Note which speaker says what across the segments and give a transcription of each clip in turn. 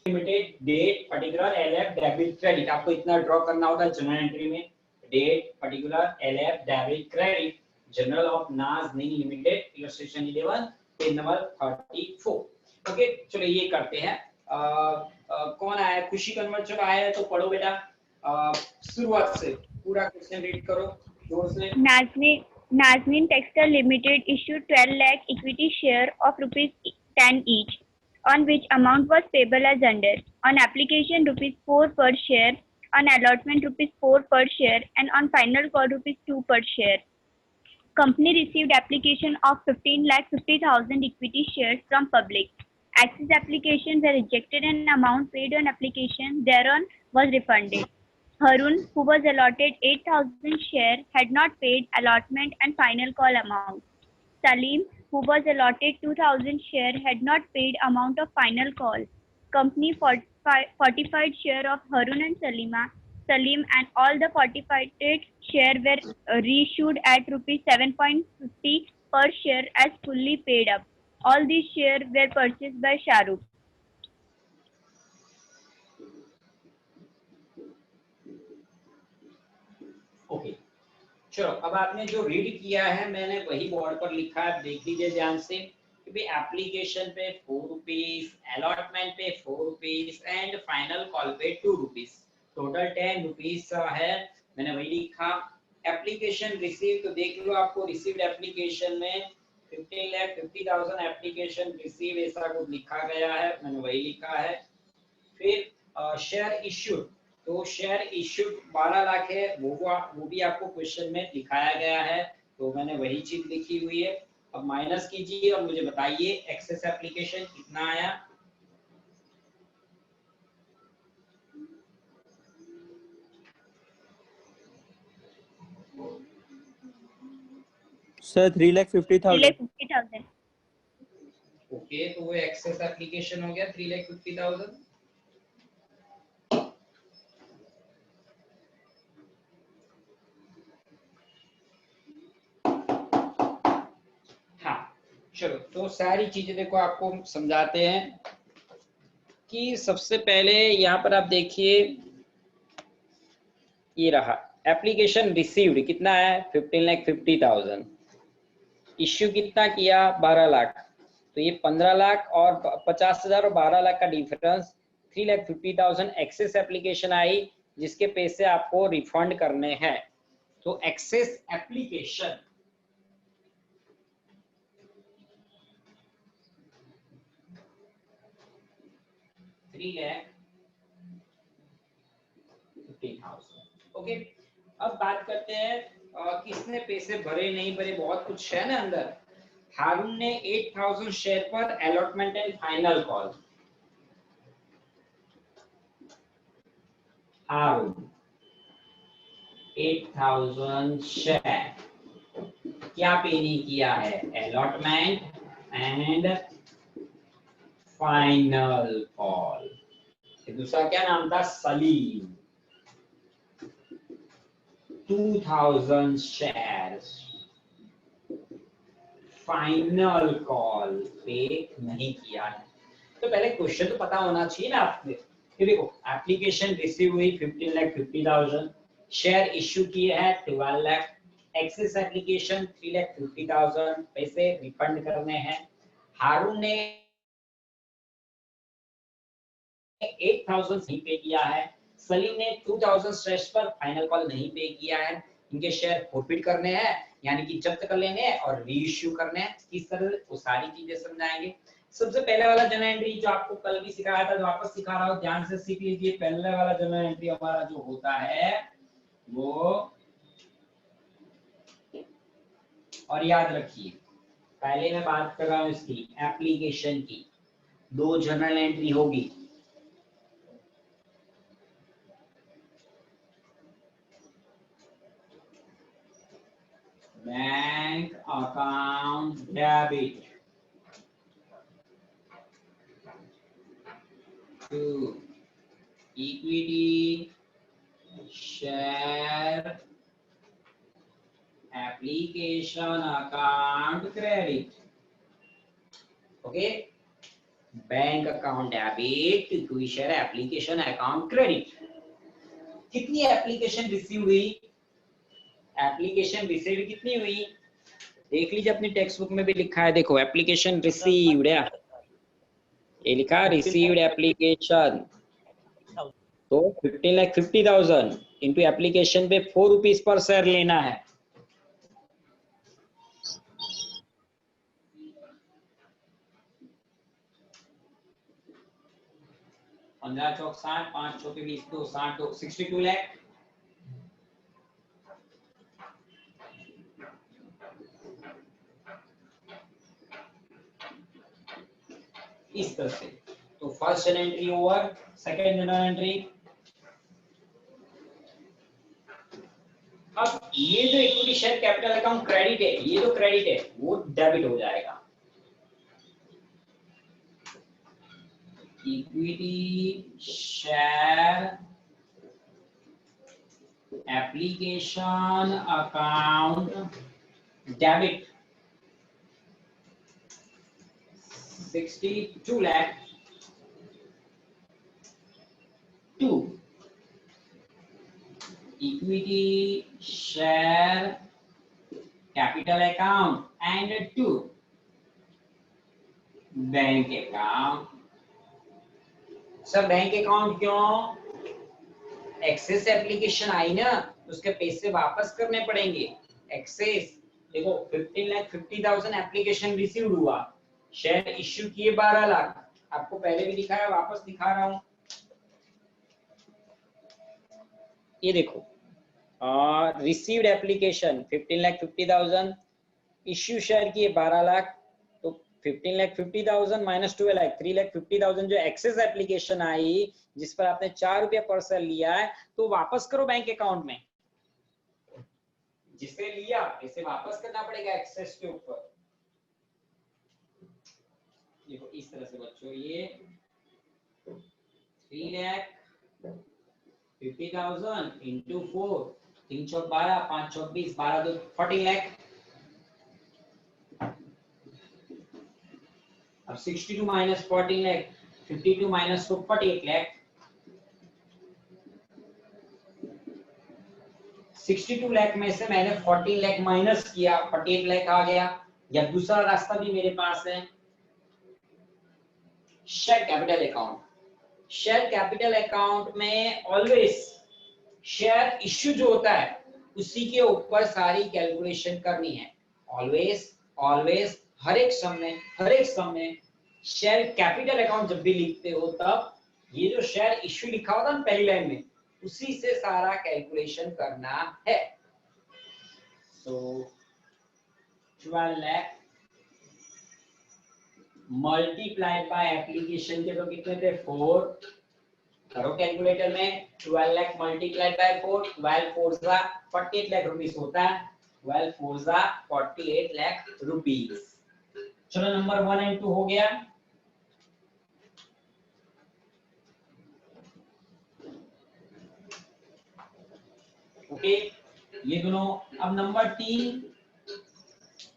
Speaker 1: Limited date particular LF debit credit, आपको इतना draw करना होता है जनरल एंट्री में, date particular LF debit credit journal of Naaz Neel limited illustration 11 page number 34। Okay चलो ये करते हैं। कौन आया? खुशी कन्वर्ट चलो आया है तो पढ़ो बेटा, शुरुआत से पूरा क्वेश्चन रीड करो जोर से।
Speaker 2: Nazneen Textile Limited issued 12 lakh equity share of rupees 10 each, on which amount was payable as under. On application, rupees 4 per share. On allotment, rupees 4 per share, and on final call, rupees 2 per share. Company received application of 15,50,000 equity shares from public. Access applications were rejected and amount paid on application thereon was refunded. Harun, who was allotted 8,000 share, had not paid allotment and final call amount. Salim, who was allotted 2,000 share, had not paid amount of final call. Company fortified share of Harun and Salim and all the fortified share were reissued at rupees 7.50 per share as fully paid up. All these shares were purchased by Shahrukh.
Speaker 1: Okay चलो अब आपने जो read किया है मैंने वही board पर लिखा है, देख लीजिए ध्यान से कि भाई एप्लीकेशन पे 4 रुपीस, अलॉटमेंट पे 4 रुपीस एंड फाइनल कॉल पे 2 रुपीस, टोटल 10 रुपीस है, मैंने वही लिखा। एप्लीकेशन रिसीव तो देख लो, आपको रिसीव्ड एप्लीकेशन में 15,50,000 एप्लीकेशन रिसीव ऐसा कुछ लिखा गया है, मैंने वही लिखा है। फिर शेयर इश्यूड, तो शेयर इश्यूड 12 लाख है, वो भी आपको क्वेश्चन में दिखाया गया है, तो मैंने वही चीज लिखी हुई है। अब माइनस कीजिए और मुझे बताइए एक्सेस एप्लीकेशन कितना आया।
Speaker 3: सर 3,50,000।
Speaker 1: ओके तो वो एक्सेस एप्लीकेशन हो गया 3,50,000। चलो तो सारी चीजें देखो आपको समझाते हैं कि सबसे पहले यहाँ पर आप देखिए ये रहा एप्लीकेशन रिसीव्ड कितना है 15,50,000, इश्यू कितना किया 12 लाख, तो ये 15 लाख और 50,000 और 12 लाख का डिफरेंस 3,50,000 एक्सेस एप्लीकेशन आई जिसके पैसे आपको रिफंड करने हैं। तो एक्सेस एप्लीकेशन ओके। अब बात करते हैं किसने पैसे भरे नहीं भरे, बहुत कुछ है ना अंदर। हारून ने 8,000 शेयर पर allotment and final call, Haroon 8,000 share क्या पे नहीं किया है, अलॉटमेंट एंड फाइनल कॉल। दूसरा क्या नाम था, सलीम 2,000 शेयर्स फाइनल कॉल पे नहीं किया है। तो पहले क्वेश्चन तो पता होना चाहिए ना आपने कि देखो एप्लीकेशन रिसीव हुई 15,50,000, शेयर इश्यू किए हैं 12 लाख, एक्सेस एप्लीकेशन 3,50,000, पैसे रिफंड करने हैं। हारून ने 8,000 नहीं पे किया है, सलीम ने 2,000 शेयर्स पर फाइनल कॉल नहीं पे किया है, इनके शेयर फॉरफिट करने हैं यानी कि जब्त कर लेने हैं और रीइश्यू करने हैं। किस तरह वो सारी चीजें समझाएंगे। सबसे पहले वाला जर्नल एंट्री जो आपको कल भी सिखाया था, जो वापस सिखा रहा हूं, ध्यान से सीख लीजिए। पहले वाला जर्नल एंट्री हमारा जो होता है वो, और याद रखिए पहले मैं बात कर रहा हूं इसकी एप्लीकेशन की, 2 जर्नल एंट्री होगी। Bank account debit to equity share application account credit. Okay bank account debit to equity share application account credit. कितनी एप्लीकेशन रिसीव हुई? एप्लीकेशन रिसीव कितनी हुई? देख लीजिए अपनी टेक्स्ट बुक में भी लिखा है, देखो एप्लीकेशन रिसीव्ड है, ये लिखा रिसीव्ड एप्लीकेशन। तो 15,50,000 इंटू एप्लीकेशन पे 4 रुपीज पर शेयर लेना है। पंद्रह चौक 60, 5 चौके 20, 2 60, 2 62 लाख। इस तरह से तो first general entry over, second general entry. अब ये जो equity share capital account credit है, ये जो क्रेडिट है वो डेबिट हो जाएगा। Equity share application account debit 62 lakh to equity share capital account and to bank account. Sir bank account क्यों? एक्सेस एप्लीकेशन आई ना, तो उसके पैसे वापस करने पड़ेंगे। एक्सेस देखो 15,50,000 एप्लीकेशन रिसीव हुआ, शेयर इश्यू किए 12 लाख, आपको पहले भी दिखाया, वापस दिखा रहा हूं। ये देखो रिसीव्ड एप्लीकेशन 15,50,000, इश्यू शेयर किए 12 लाख, तो 15,50,000 माइनस 12 लाख 3,50,000 जो एक्सेस एप्लीकेशन आई जिस पर आपने 4 रुपया पर शेयर लिया है, तो वापस करो बैंक अकाउंट में। जिसे लिया इसे वापस करना पड़ेगा एक्सेस के ऊपर। देखो इस तरह से बच्चों, ये 3,50,000 इंटू 4, 3 चौक 12, 5 चौक 20, 12 2 14 लाख। अब 62 माइनस 14 लाख, 52 माइनस 48 लाख, 62 लाख में से मैंने 14 लाख माइनस किया, 48 लाख आ गया। या दूसरा रास्ता भी मेरे पास है, share capital account. Share capital account में ऑलवेज शेयर इश्यू जो होता है उसी के ऊपर सारी कैलकुलेशन करनी है। ऑलवेज ऑलवेज हर एक सम में शेयर कैपिटल अकाउंट जब भी लिखते हो तब ये जो शेयर इश्यू लिखा होता है ना पहली लाइन में, उसी से सारा कैलकुलेशन करना है। सो 12 लाख मल्टीप्लाइड बाय एप्लीकेशन के तो कितने थे 4, करो कैलकुलेटर में। 12 लाख मल्टीप्लाइड बाय 4, 12 4 जा 48 लाख रुपीस होता है, 12 4 जा 48 लाख रुपीस। चलो नंबर 1 एंड 2 हो गया। ओके ये दोनों। अब नंबर 3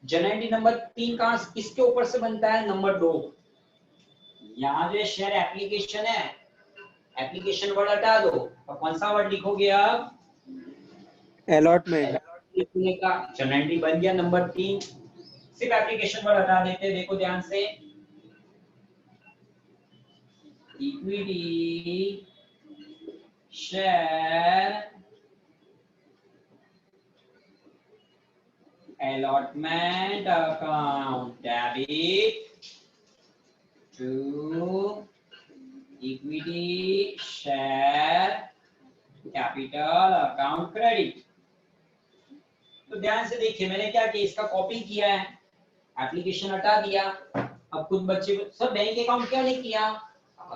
Speaker 1: जनरल नंबर 3 कहां किसके ऊपर से बनता है? नंबर 2। यहाँ जो शेयर एप्लीकेशन है, एप्लीकेशन वर्ड हटा दो और कौन सा वर्ड लिखोगे अब?
Speaker 3: अलॉटमेंट।
Speaker 1: लिखने का जनरल बन गया नंबर 3। सिर्फ एप्लीकेशन वर्ड हटा देते हैं, देखो ध्यान से। Equity share allotment account debit to equity share capital account credit। तो ध्यान से देखिए मैंने क्या किया, इसका कॉपी किया है, एप्लीकेशन हटा दिया। अब कुछ बच्चे सर बैंक अकाउंट क्या नहीं किया?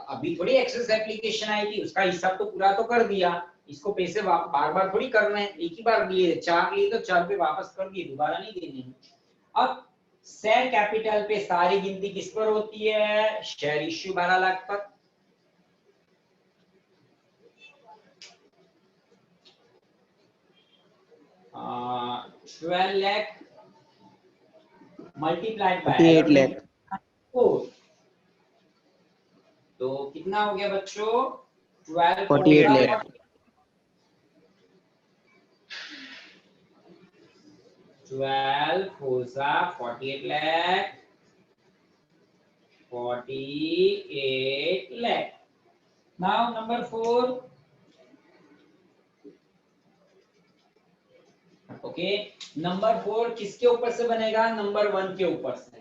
Speaker 1: अभी थोड़ी एक्सेस एप्लीकेशन आई थी, उसका हिसाब तो पूरा तो कर दिया, इसको पैसे बार बार थोड़ी करना है, एक ही बार लिए 4 लिए तो 4 पे वापस कर दिए, दोबारा नहीं देने हैं। अब शेयर कैपिटल पे सारी गिनती किस पर होती है? शेयर इश्यू 12 लाख पर। आ, 12 लाख मल्टीप्लाइड बाय
Speaker 3: 48 लाख।
Speaker 1: तो कितना हो गया बच्चों? 12
Speaker 3: 48 lakh.
Speaker 1: 12 48 lakh. 48 lakh. Now number 4. Okay, number 4 किसके ऊपर से बनेगा? नंबर 1 के ऊपर से।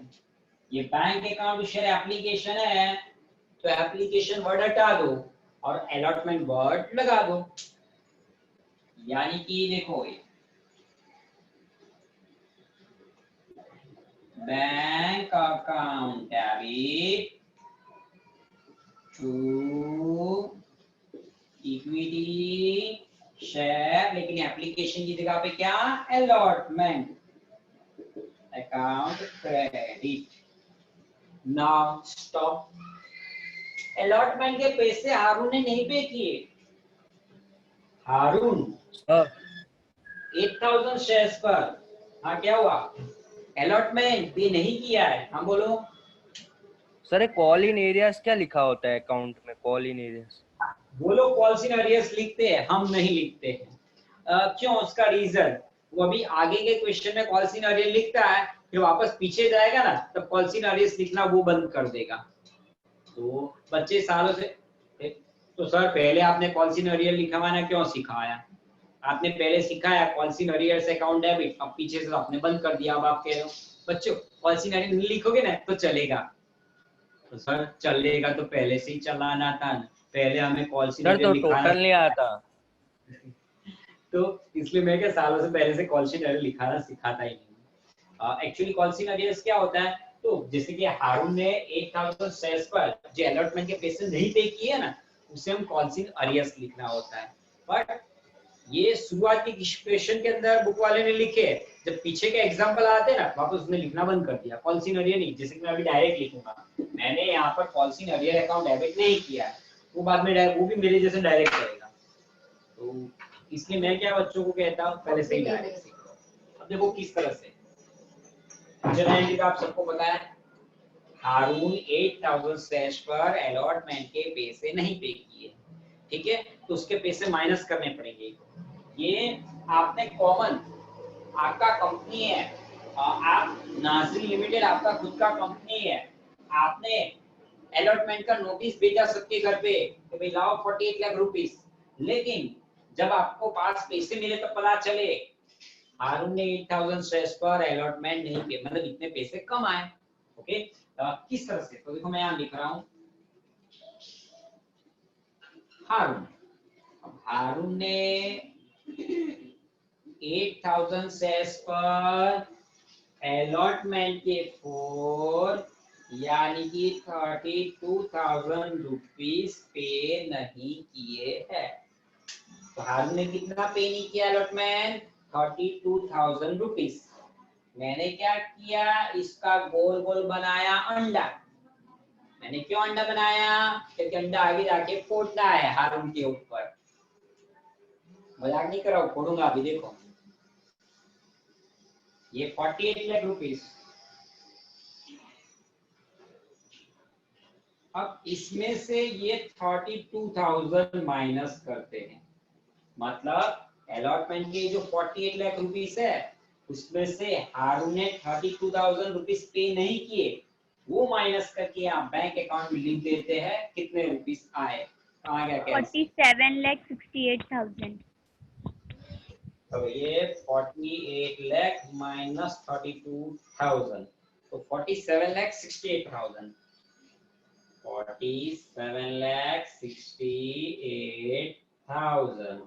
Speaker 1: ये बैंक अकाउंट शेयर एप्लीकेशन है, तो एप्लीकेशन वर्ड हटा दो और अलॉटमेंट वर्ड लगा दो। यानी कि देखो, bank account debit to equity share, लेकिन एप्लीकेशन की जगह पे क्या? Allotment account credit. Now stop. Allotment के पैसे हारून ने नहीं पे किए। हारून 8000 शेयर्स पर, हाँ क्या हुआ? अलॉटमेंट पे नहीं किया है। हाँ बोलो
Speaker 3: सर, कॉल इन एरियाज क्या लिखा होता है अकाउंट में? कॉल इन एरियाज
Speaker 1: बोलो। कॉल्स इन एरियर्स लिखते हैं, हम नहीं लिखते हैं। क्यों? उसका रीजन वो अभी आगे के क्वेश्चन में कॉल्स इन एरियर लिखता है, फिर वापस पीछे जाएगा ना तब कॉल्स इन एरियर्स लिखना वो बंद कर देगा। तो बच्चे सालों से, तो सर पहले आपने कॉल्स इन एरियर लिखवाना क्यों सिखाया? आपने पहले सिखाया calls in arrears account debit, अब पीछे से आपने बंद कर दिया। अब आप कह रहे हो बच्चों कॉल्स इन एरियर नहीं लिखोगे ना तो चलेगा। तो सर चलेगा तो पहले से ही चलाना था ना, पहले हमें कॉल्स इन
Speaker 3: सर,
Speaker 1: एरियर
Speaker 3: तो
Speaker 1: लिखाना।
Speaker 3: टोटल नहीं आता।
Speaker 1: तो इसलिए मैं क्या सालों से पहले से कॉल शीट लिखाना सिखाता ही नहीं। एक्चुअली कॉल शीट अरियर्स क्या होता है? तो जैसे कि हारून ने 8000 शेयर्स पर जो अलॉटमेंट के पैसे नहीं पे किए ना, उसे हम कॉल शीट अरियर्स लिखना होता है। बट ये शुरुआती क्वेश्चन के अंदर बुक वाले ने लिखे, जब पीछे के एग्जांपल आते हैं ना वापस उसने लिखना बंद कर दिया। कॉल शीट अरियर नहीं, जैसे कि मैं अभी डायरेक्ट लिखूंगा, मैंने यहाँ पर call sheet arrear account debit नहीं किया है, वो बाद में वो भी मेरे जैसे डायरेक्ट करेगा। तो इसलिए मैं क्या बच्चों को कहता हूँ पहले से ही डायरेक्ट सीखो। अब देखो किस तरह से जनरली आप सबको पता है हारून 8000 शेयर्स पर अलॉटमेंट के पैसे नहीं पे किए, ठीक है? तो उसके पैसे माइनस करने पड़ेंगे। ये आपने कॉमन, आपका कंपनी है, आप नाज़रीन लिमिटेड आपका खुद का कंपनी है, आपने अलॉटमेंट का नोटिस भेजा सबके घर पे कि भाई लाओ 48 लाख रुपीस, लेकिन जब आपको पास पैसे मिले तो पता चले हारून ने 8000 शेयर्स पर अलॉटमेंट नहीं किए, मतलब इतने पैसे कम आए। ओके, किस तरह से? तो देखो मैं यहाँ लिख रहा हूँ हारून। हारून ने 8000 शेयर्स पर अलॉटमेंट के फोर यानी कि 32,000 रुपीस पे नहीं किए हैं। तो हारून ने कितना पे नहीं किया अलॉटमेंट? 32,000 रुपीस। मैंने क्या किया? इसका गोल गोल बनाया अंडा। मैंने क्यों अंडा बनाया? क्योंकि अंडा आगे जाके फोड़ना है हारून के ऊपर। मजाक नहीं कर रहा हूं, फोड़ूंगा अभी देखो। ये 48 लाख रुपीस। अब इसमें से ये 32,000 माइनस करते हैं, मतलब अलॉटमेंट के जो 48 लाख रुपीस है उसमें से हारून ने 32,000 रुपीस पे नहीं किए, वो माइनस करके आप बैंक अकाउंट में लिख देते हैं कितने रुपीस आए। कहाँ गया कैसे?
Speaker 2: 47,68,000।
Speaker 1: तो ये 48 लाख माइनस 32,000, तो 47,68,000। 47,68,000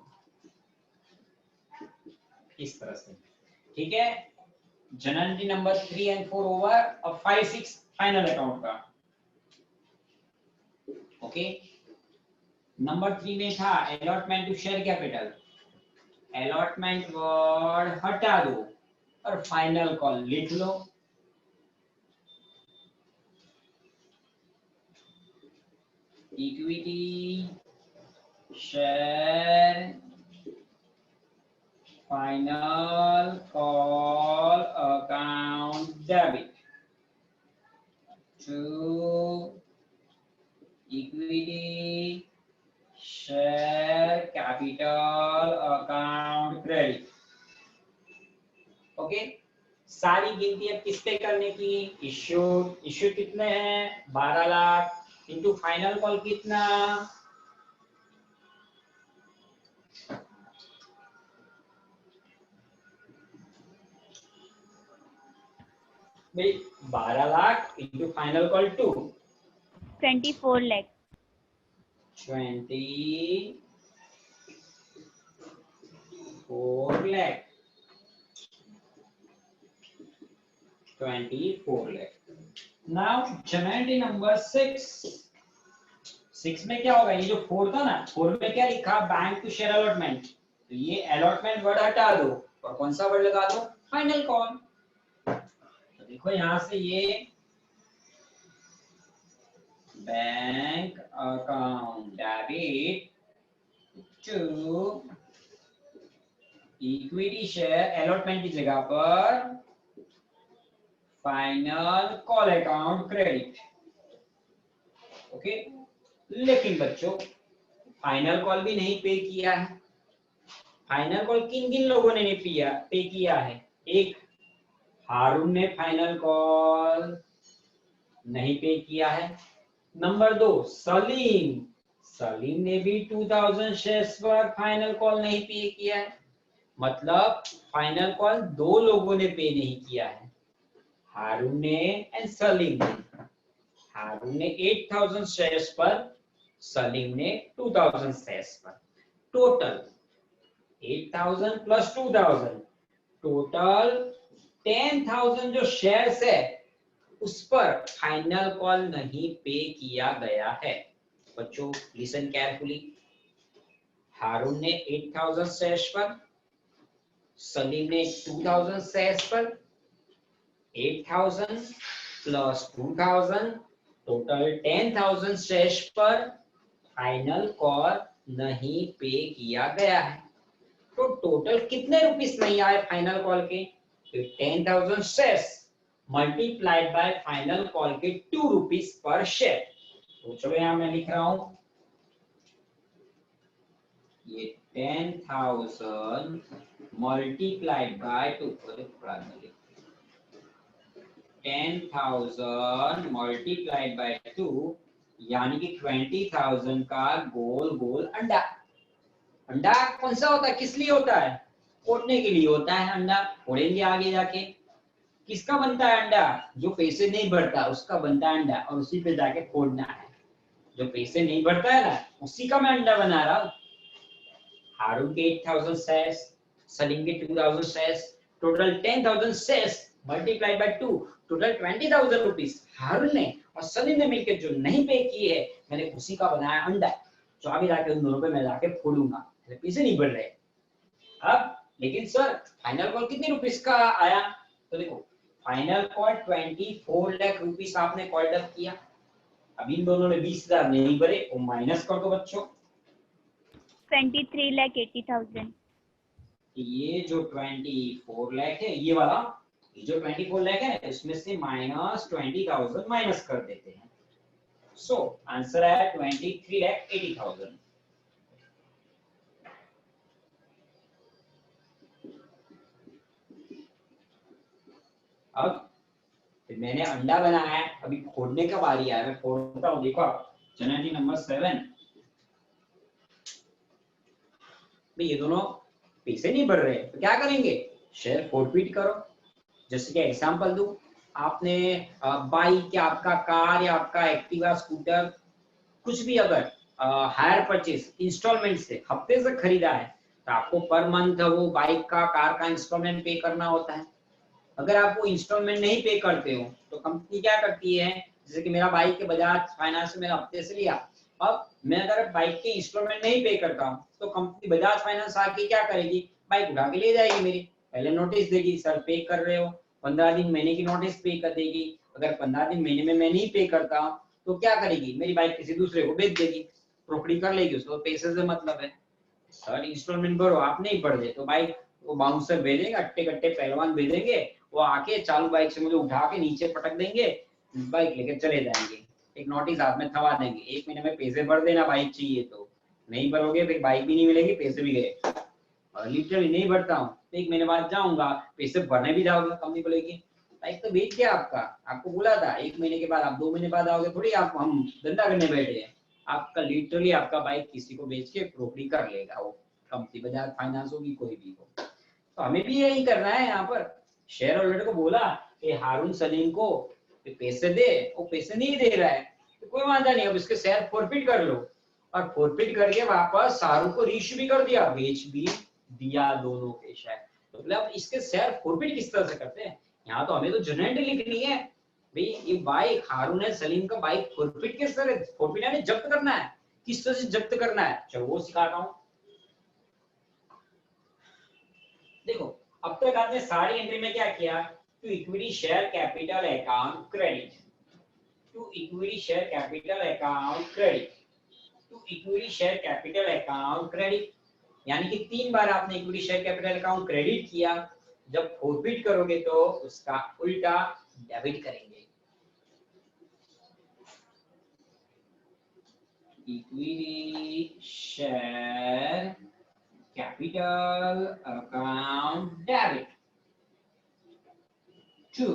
Speaker 1: इस तरह से, ठीक है? Journal number 3 and 4 over. अब 5 6 फाइनल अकाउंट का। ओके, नंबर 3 में था allotment to share capital. Allotment word हटा दो और फाइनल कॉल लिख लो। Equity share final call account debit to equity share capital account credit. Okay, सारी गिनती अब किस पे करने की? इश्यू कितने हैं? 12 लाख इंटू फाइनल कॉल कितना? भाई 12 lakh into final call
Speaker 2: 24 lakh
Speaker 1: 24 lakh 24 lakh. Now generate number 6 में क्या होगा? ये जो 4 था ना, 4 में क्या लिखा? Bank to share allotment. तो ये अलॉटमेंट वर्ड हटा दो और कौन सा वर्ड लगा दो? Final call. तो देखो यहां से ये bank account debit to equity share allotment की जगह पर final call account credit. Okay, लेकिन बच्चों फाइनल कॉल भी नहीं पे किया है। फाइनल कॉल किन किन लोगों ने पे किया है? एक, हारून ने फाइनल कॉल नहीं पे किया है। नंबर 2, सलीम ने भी 2000 शेयर्स पर फाइनल कॉल नहीं पे किया है। मतलब फाइनल कॉल 2 लोगों ने पे नहीं किया है, हारून ने एंड सलीम ने। हारून ने 8000 शेयर्स पर, सलीम ने 2000 शेयर्स पर। टोटल 8000 प्लस 2000, टोटल 10000 जो शेयर्स है उस पर फाइनल कॉल नहीं पे किया गया है। बच्चों लिसन केयरफुली, हारून ने 8000 शेयर्स पर, सलीम ने 2000 शेयर्स पर। 8000 प्लस 2000 टोटल 10000 शेयर्स पर फाइनल कॉल नहीं पे किया गया है। तो टोटल कितने रुपीस नहीं आए फाइनल कॉल के? 10,000 shares multiplied bye final call के 2 रुपीस पर शेयर। तो चलो यहां मैं लिख रहा हूं, ये 10,000 मल्टीप्लाइड बाय 2, 10,000 मल्टीप्लाइड बाय 2 यानी कि 20,000 का गोल गोल अंडा। अंडा कौन सा होता है? किस लिए होता है? फोड़ने के लिए होता है अंडा। फोड़ेंगे आगे जाके। किसका बनता है अंडा? जो पैसे नहीं भरता उसका बनता है अंडा, और उसी पे जाके फोड़ना है। जो पैसे नहीं भरता है ना, उसी का मैं अंडा बना रहा हूं। हारून के 8000 शेयर्स, सलीम के 2000 shares, total 10,000 shares multiplied by 2, total 20,000 rupees Haroon ने और सलीम ने मिलकर जो नहीं पे किए है, मैंने उसी का बनाया अंडा। तो अभी जाके उन दोनों पे मैं जाके फोड़ूंगा, पैसे नहीं बढ़ रहे अब। लेकिन सर फाइनल कॉल कितने रुपीस का आया? तो देखो फाइनल कॉल 24 लाख रुपीस आपने कॉल्ड अप किया। अब इन दोनों ने 20,000 नहीं भरे, वो माइनस कर दो बच्चों।
Speaker 2: 23,80,000
Speaker 1: ये जो 24 लाख है, ये वाला, ये जो 24 लाख है इसमें से माइनस 20,000 माइनस कर देते हैं। सो आंसर है 23,80,000। अब मैंने अंडा बनाया है, अभी फोड़ने का बारी आया, मैं फोड़ता हूं। देखो जनरेटिंग नंबर 7, ये दोनों पैसे नहीं बढ़ रहे तो क्या करेंगे? शेयर फोरफिट करो। जैसे कि एग्जांपल दूं, आपने बाइक या आपका कार या आपका एक्टिवा स्कूटर कुछ भी अगर हायर परचेज इंस्टॉलमेंट से हफ्ते से खरीदा है, तो आपको पर मंथ वो बाइक का कार का इंस्टॉलमेंट पे करना होता है। अगर आप वो इंस्टॉलमेंट नहीं पे करते हो तो कंपनी क्या करती है? जैसे कि मेरा बाइक के बजाज फाइनेंस में हफ्ते से लिया, अब मैं अगर बाइक के इंस्टॉलमेंट नहीं पे करता हूँ तो कंपनी बजाज फाइनेंस आके क्या करेगी? बाइक उठा के ले जाएगी मेरी। पहले नोटिस देगी, सर पे कर रहे हो, 15 दिन महीने की नोटिस पे कर देगी। अगर 15 दिन महीने में मैं नहीं पे करता तो क्या करेगी? मेरी बाइक किसी दूसरे को बेच देगी, रोकड़ी कर लेगी, उसको पैसे से मतलब है। सर इंस्टॉलमेंट भरो, आप नहीं भर दे तो बाइक वो बाउंसर भेजेंगे, अट्टे कट्टे पहलवान भेजेंगे, वो आके चालू बाइक से मुझे उठा के नीचे पटक देंगे, बाइक लेके चले जाएंगे। एक नोटिस हाथ में थमा देंगे, 1 महीने में पैसे भर देना, बाइक चाहिए तो। नहीं भरोगे फिर बाइक भी नहीं मिलेगी, पैसे भी गए। और लिटरली नहीं भरता हूँ तो 1 महीने बाद जाऊंगा, पैसे भरने भी जाओगे, कंपनी बोलेगी बाइक तो बेच दिया आपका, आपको बोला था 1 महीने के बाद, आप 2 महीने बाद आओगे, थोड़ी आप हम धंधा करने बैठे हैं। आपका लिटरली आपका बाइक किसी को बेच के प्रॉपर्टी कर लेगा, वो कंपनी बजाज फाइनेंस होगी, कोई भी हो। तो हमें भी यही करना है। यहाँ पर शेयर होल्डर को बोला कि हारून सलीम को पैसे दे, वो पैसे नहीं दे रहा है, तो कोई वादा नहीं, अब इसके शेयर फॉरफिट कर लो। और फॉरफिट करके वापस शाहरुख को रीइश्यू भी कर दिया, बेच भी दिया दोनों के शेयर। तो मतलब इसके शेयर फॉरफिट किस तरह से करते हैं, यहाँ तो हमें तो जनरल लिखनी है भाई, ये बाइक हारून है सलीम का बाइक फॉरफिट किस तरह, फॉरफिट यानी जब्त करना है, किस तरह से जब्त करना है, चलो वो सिखाता हूँ। देखो अब तक आपने सारी एंट्री में क्या किया, to equity share capital account credit, to equity share capital account credit, to equity share capital account credit, यानी कि 3 बार आपने equity share capital account credit किया। जब फॉरफिट करोगे तो उसका उल्टा डेबिट करेंगे। Equity share capital account debit to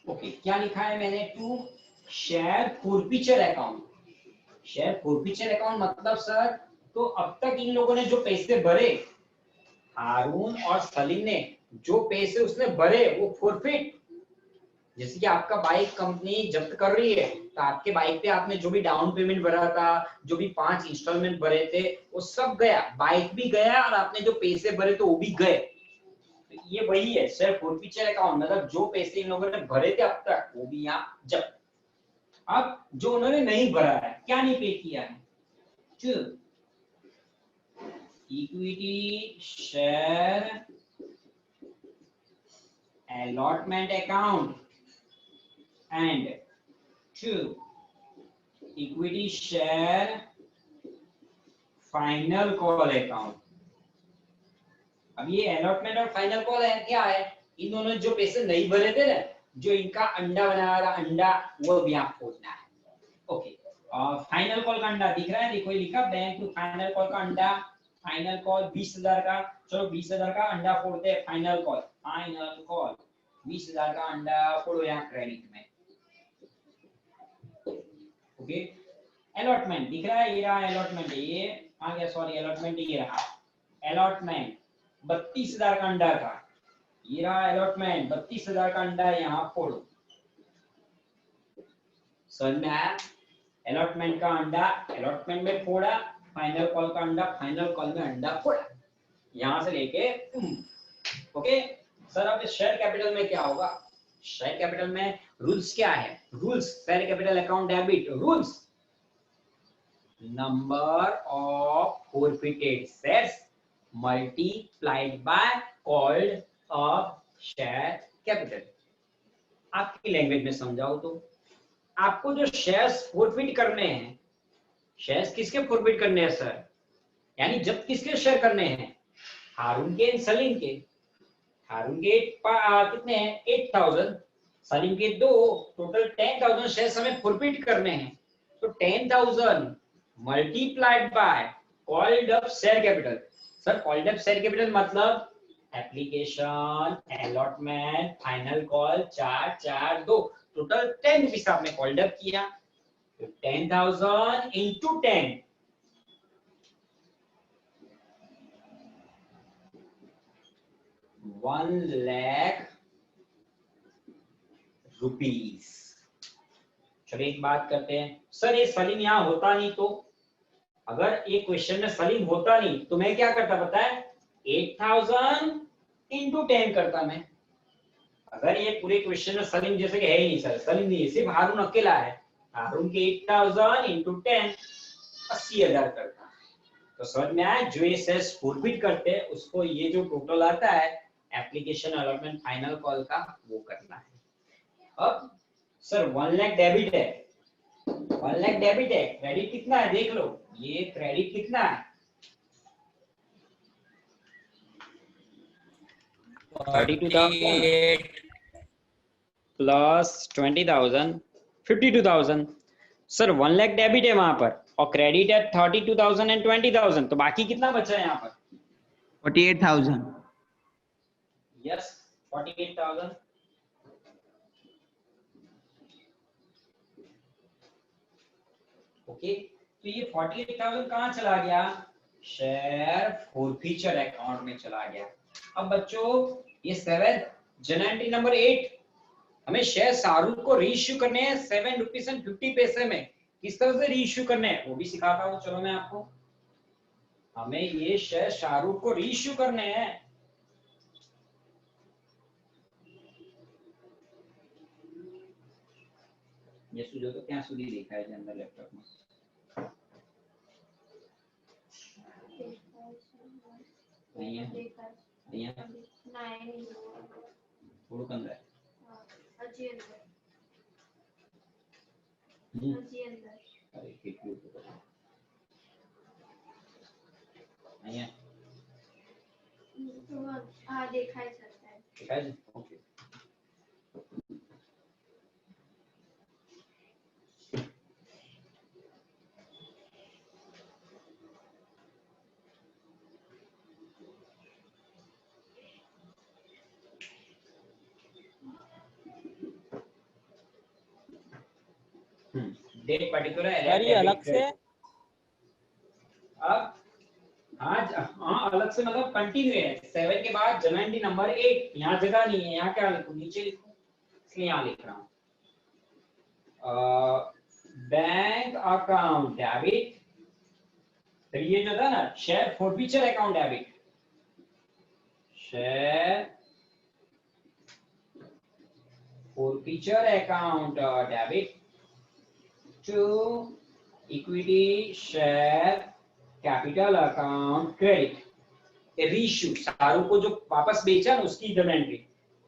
Speaker 1: okay, क्या लिखा है मैंने, to share forfeiture account. Share forfeiture account मतलब सर, तो अब तक इन लोगों ने जो पैसे भरे, हारून और सलीम ने जो पैसे उसने भरे वो फॉरफिट। जैसे कि आपका बाइक कंपनी जब्त कर रही है, तो आपके बाइक पे आपने जो भी डाउन पेमेंट भरा था, जो भी 5 इंस्टॉलमेंट भरे थे, वो सब गया, बाइक भी गया और आपने जो पैसे भरे तो वो भी गए। तो ये वही है शेयर फॉरफिचर अकाउंट, मतलब जो पैसे इन लोगों ने भरे थे अब तक वो भी यहाँ जब्त। अब जो उन्होंने नहीं भरा है, क्या नहीं पे किया है, equity share allotment account and to equity share final call account। अब ये अलॉटमेंट और फाइनल कॉल है, क्या है, इन दोनों जो पैसे नहीं भरे थे ना, जो इनका अंडा बनाया था, अंडा वो भी आप खोजना है। ओके, फाइनल कॉल का अंडा दिख रहा है, देखो ये लिखा बैंक टू फाइनल कॉल का अंडा, फाइनल कॉल 20,000 का, चलो 20,000 का अंडा फोड़ते हैं, फाइनल कॉल 20,000 का अंडा फोड़ो यहाँ क्रेडिट में। ओके, अलॉटमेंट दिख रहा है, ये रहा अलॉटमेंट, ये आ गया, सॉरी अलॉटमेंट ये रहा, अलॉटमेंट 32,000 का अंडा था, ये रहा अलॉटमेंट 32,000 का अंडा, यहाँ फोड़ो। समझ में आया, अलॉटमेंट का अंडा अलॉटमेंट में फोड़ा, फाइनल कॉल का अंडा फाइनल कॉल में अंडा फोड़ा, यहां से लेके। ओके सर, अब शेयर कैपिटल में क्या होगा, शेयर कैपिटल में रूल्स क्या है, rules share capital account debit rules, number of forfeited shares multiplied by called off share capital. आपकी लैंग्वेज में समझाओ तो, आपको जो शेयर्स फॉरफिट करने हैं, शेयर्स किसके फॉरफिट करने हैं सर, यानी जब किसके शेयर करने हैं, हारून के सलीम के। हारून के कितने हैं 8,000, सलीम के 2, टोटल 10,000 शेयर्स हमें फॉरफिट करने हैं। तो 10,000 multiplied by called up share capital. Sir called up share capital मतलब application, allotment, final call 4 4 2, total 10 rupees आपने कॉल्ड अप किया, तो 10,000 into 10, 1 लाख रुपीस। चलिए एक बात करते हैं, सर ये सलीम यहाँ होता नहीं तो, अगर ये क्वेश्चन में सलीम होता नहीं तो मैं क्या करता पता है, 8,000 into 10 करता मैं। अगर ये पूरे क्वेश्चन में सलीम जैसे कि है ही नहीं सर, सलीम नहीं है, सिर्फ हारून अकेला है, हारून के 8,000 into 10 80,000 करता। तो समझ में आया, जो ये शेयर्स फॉरफिट करते हैं उसको ये जो टोटल आता है एप्लीकेशन, अलॉटमेंट, फाइनल कॉल का, वो करना है। अब सर 1 लाख डेबिट है, 1 लाख डेबिट है, क्रेडिट कितना है देख लो, ये क्रेडिट कितना है 32,000 प्लस 20,000 52,000। सर 1 लाख डेबिट है वहां पर और क्रेडिट है 32,000 एंड 20,000, तो बाकी कितना बचा है यहाँ पर
Speaker 4: 48,000।
Speaker 1: यस 48,000। ओके, तो ये 48,000 कहाँ चला गया, शेयर फॉरफीचर अकाउंट में चला गया। अब बच्चों ये 7 जर्नल एंट्री नंबर 8, हमें शेयर शाहरुख को रीइश्यू करने हैं 7 रुपीज एंड 50 पैसे में। किस तरह से रीइश्यू करने हैं वो भी सिखाता हूँ, चलो मैं आपको। हमें ये शेयर शाहरुख को रीइश्यू करने हैं। ये सुझो तो क्या सुधी देखा है अंदर लैपटॉप में नहीं है, नहीं है થોડુંક અંદર અરે કેટલું અહીંયા દેખાય છે ઓકે। डेट पर्टिकुलर
Speaker 5: ये अलग से
Speaker 1: अब हाँ अलग से मतलब कंटिन्यू है। 7 के बाद जर्नल एंट्री नंबर 8, यहाँ जगह नहीं है, यहाँ क्या लिखूं, नीचे लिखूं, इसलिए यहाँ लिख रहा हूँ। बैंक अकाउंट डेबिट, फिर ये जो था ना share forfeiture account debit, share forfeiture account debit to equity share capital account credit. Reissue Shahrukh को जो वापस बेचा ना उसकी जर्नल एंट्री,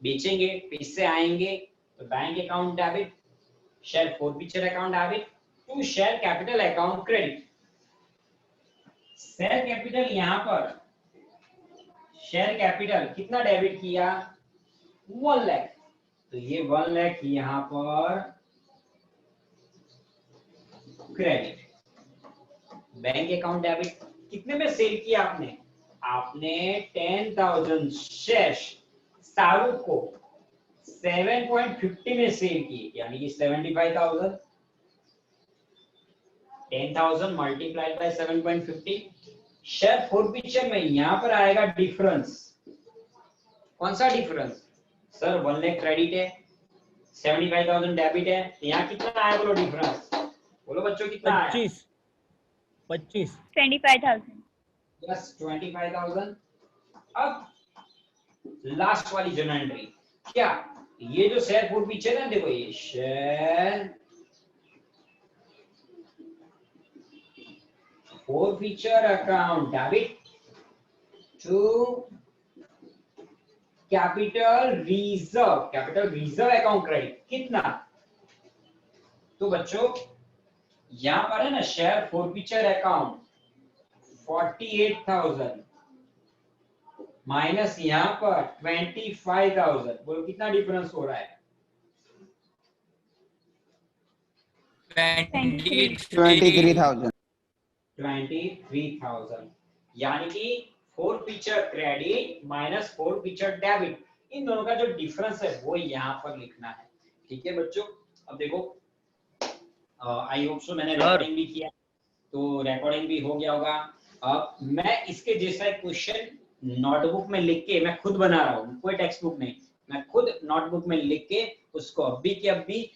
Speaker 1: बेचेंगे पैसे आएंगे तो bank account debit, share forfeiture account debit to share capital account credit. Share capital यहाँ पर शेयर कैपिटल कितना डेबिट किया 1 लाख, तो ये 1 लाख यहाँ पर क्रेडिट। बैंक अकाउंट डेबिट कितने में सेल किया आपने, आपने 10,000 शेयर शाहरुख को 7.50 में सेल किए, यानी कि 75,000। 10,000 मल्टीप्लाइड बाय 7.50। शेयर फॉरफीचर में यहां पर आएगा डिफरेंस। कौन सा डिफरेंस सर, 1 लाख क्रेडिट है 75,000 डेबिट है, तो यहाँ कितना आया बोलो डिफरेंस, बोलो बच्चों कितना आया
Speaker 5: 25
Speaker 2: 25,000।
Speaker 1: यस 25,000। अब लास्ट वाली जर्नल एंट्री क्या, ये जो शेयर फॉरफीचर है देखो, ये share forfeiture account debit to capital reserve account credit कितना, तो बच्चों यहां पर है ना शेयर फॉरफीचर अकाउंट 48,000 माइनस यहां पर 25,000, बोलो कितना डिफरेंस हो रहा है
Speaker 4: 23,000।
Speaker 1: 23,000, यानी कि forfeiture credit minus forfeiture debit, इन दोनों का जो डिफरेंस है वो यहाँ पर लिखना है। ठीक है बच्चों, अब देखो आई होप सो मैंने रिकॉर्डिंग भी किया, तो रिकॉर्डिंग भी हो गया होगा। अब मैं इसके जैसा एक क्वेश्चन नोटबुक में लिख के मैं खुद बना रहा हूँ, कोई टेक्स्ट बुक नहीं, मैं खुद नोटबुक में लिख के उसको अभी के अभी